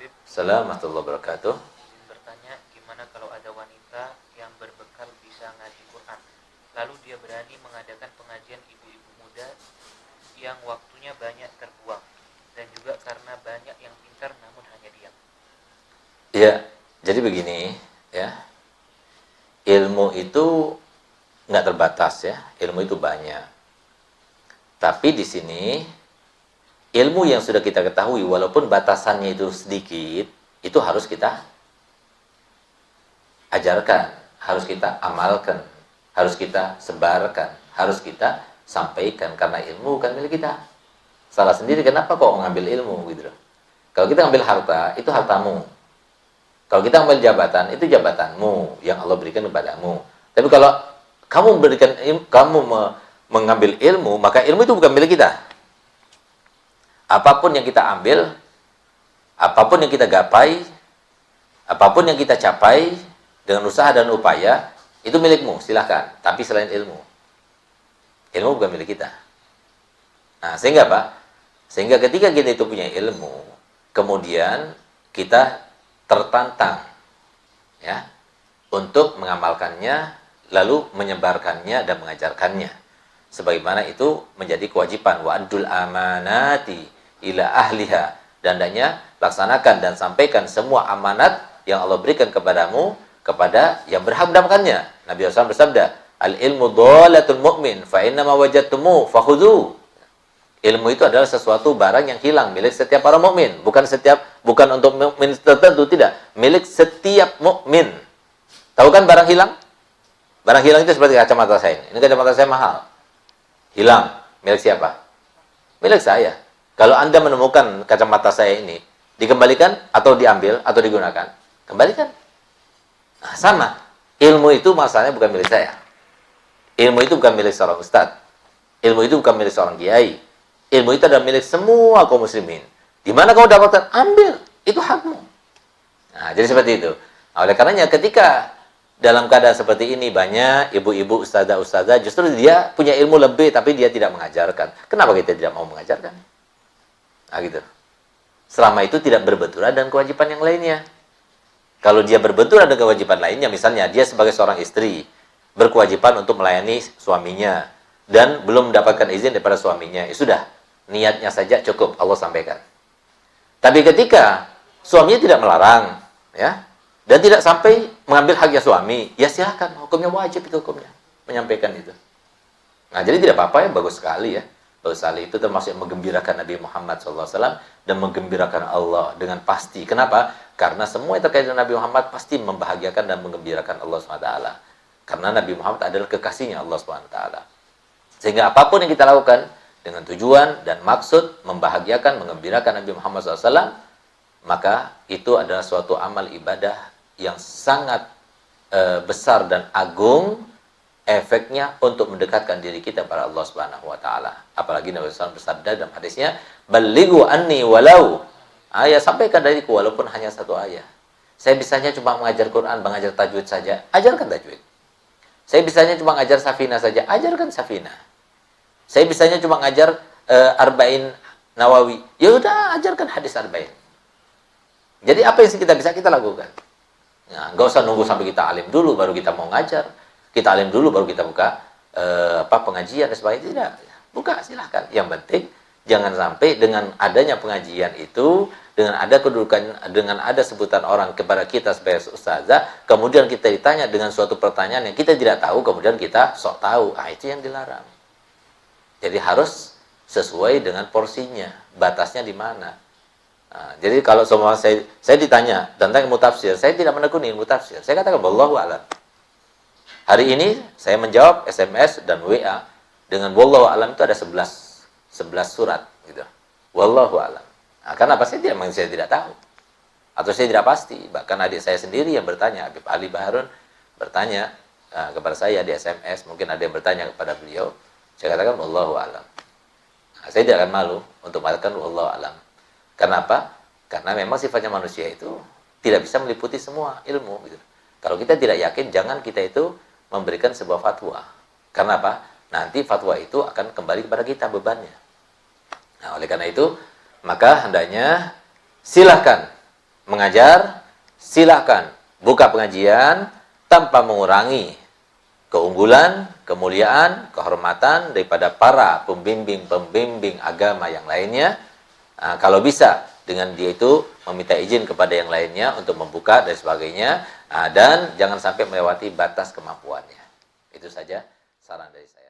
Habib. Assalamualaikum warahmatullahi wabarakatuh. Izin bertanya, gimana kalau ada wanita yang berbekal bisa ngaji Quran, lalu dia berani mengadakan pengajian ibu-ibu muda yang waktunya banyak terbuang, dan juga karena banyak yang pintar namun hanya diam. Ya, jadi begini ya. Ilmu itu nggak terbatas ya. Ilmu itu banyak. Tapi di sini ilmu yang sudah kita ketahui walaupun batasannya itu sedikit, itu harus kita ajarkan, harus kita amalkan, harus kita sebarkan, harus kita sampaikan karena ilmu bukan milik kita. Salah sendiri kenapa kok ngambil ilmu gitu loh. Kalau kita ngambil harta, itu hartamu. Kalau kita ngambil jabatan, itu jabatanmu yang Allah berikan kepadamu. Tapi kalau mengambil ilmu, maka ilmu itu bukan milik kita. Apapun yang kita ambil, apapun yang kita gapai, apapun yang kita capai dengan usaha dan upaya, itu milikmu, silahkan. Tapi selain ilmu, ilmu bukan milik kita. Nah, sehingga apa? Sehingga ketika kita itu punya ilmu, kemudian kita tertantang ya untuk mengamalkannya, lalu menyebarkannya dan mengajarkannya. Sebagaimana itu menjadi kewajiban wa'dul amanati ila ahliha, dan hendaknya laksanakan dan sampaikan semua amanat yang Allah berikan kepadamu kepada yang berhak mendapatkannya. Nabi SAW bersabda, al-ilmu dhalatul mu'min fa inna ma wajadtumu fakhudhu. Ilmu itu adalah sesuatu barang yang hilang milik setiap orang mukmin, bukan untuk mukmin tertentu, tidak, milik setiap mukmin. Tahu kan barang hilang? Barang hilang itu seperti kacamata saya ini. Ini kacamata saya mahal. Hilang, milik siapa? Milik saya. Kalau Anda menemukan kacamata saya ini, dikembalikan atau diambil atau digunakan? Kembalikan. Nah, sama. Ilmu itu masalahnya bukan milik saya. Ilmu itu bukan milik seorang ustadz. Ilmu itu bukan milik seorang kiai. Ilmu itu adalah milik semua kaum muslimin. Di mana kamu dapatkan, ambil. Itu hakmu. Nah, jadi seperti itu. Nah, oleh karenanya ketika dalam keadaan seperti ini banyak ibu-ibu ustazah justru dia punya ilmu lebih tapi dia tidak mengajarkan. Kenapa kita tidak mau mengajarkan? Nah, gitu. Selama itu tidak berbenturan dengan kewajiban yang lainnya. Kalau dia berbenturan dengan kewajiban lainnya, misalnya dia sebagai seorang istri berkewajiban untuk melayani suaminya dan belum mendapatkan izin daripada suaminya, ya sudah, niatnya saja cukup Allah sampaikan. Tapi ketika suaminya tidak melarang, ya, dan tidak sampai mengambil haknya suami, ya silahkan, hukumnya wajib itu hukumnya menyampaikan itu. Nah, jadi tidak apa-apa ya, bagus sekali ya. Bagus sekali, itu termasuk menggembirakan Nabi Muhammad SAW dan menggembirakan Allah dengan pasti. Kenapa? Karena semua yang terkait dengan Nabi Muhammad pasti membahagiakan dan menggembirakan Allah SWT. Karena Nabi Muhammad adalah kekasihnya Allah SWT. Sehingga apapun yang kita lakukan dengan tujuan dan maksud membahagiakan, menggembirakan Nabi Muhammad SAW, maka itu adalah suatu amal ibadah yang sangat besar dan agung, efeknya untuk mendekatkan diri kita kepada Allah Subhanahu wa taala. Apalagi Nabi SAW bersabda dalam hadisnya, "Ballighu anni walau." Ayat sampaikan dariku walaupun hanya satu ayat. Saya bisanya cuma mengajar Quran, mengajar tajwid saja, ajarkan tajwid. Saya bisanya cuma mengajar safina saja, ajarkan safina. Saya bisanya cuma ngajar Arba'in Nawawi. Ya udah, ajarkan hadis Arba'in. Jadi apa yang kita bisa kita lakukan. Nah, nggak usah nunggu sampai kita alim dulu baru kita mau ngajar. Kita alim dulu baru kita buka pengajian dan sebagainya. Tidak, buka silahkan. Yang penting jangan sampai dengan adanya pengajian itu, dengan ada kedudukan, dengan ada sebutan orang kepada kita sebagai ustazah, kemudian kita ditanya dengan suatu pertanyaan yang kita tidak tahu, kemudian kita sok tahu. Ah, itu yang dilarang. Jadi harus sesuai dengan porsinya, batasnya di mana. Nah, jadi kalau semua saya ditanya tentang ilmu tafsir, saya tidak menekuni ilmu tafsir. Saya katakan wallahu a'lam. Hari ini saya menjawab SMS dan WA dengan wallahu a'lam itu ada 11 surat gitu. Wallahu a'lam. Nah, karena apa? Saya tidak tahu. Atau saya tidak pasti. Bahkan adik saya sendiri yang bertanya, Habib Ali Baharun bertanya kepada saya di SMS, mungkin ada yang bertanya kepada beliau. Saya katakan wallahu a'lam. Nah, saya tidak akan malu untuk mengatakan wallahu a'lam. Karena apa? Karena memang sifatnya manusia itu tidak bisa meliputi semua ilmu gitu. Kalau kita tidak yakin, jangan kita itu memberikan sebuah fatwa. Karena apa? Nanti fatwa itu akan kembali kepada kita bebannya. Nah, oleh karena itu, maka hendaknya silahkan mengajar, silakan buka pengajian tanpa mengurangi keunggulan, kemuliaan, kehormatan daripada para pembimbing-pembimbing agama yang lainnya. Kalau bisa, dengan dia itu meminta izin kepada yang lainnya untuk membuka dan sebagainya, dan jangan sampai melewati batas kemampuannya. Itu saja saran dari saya.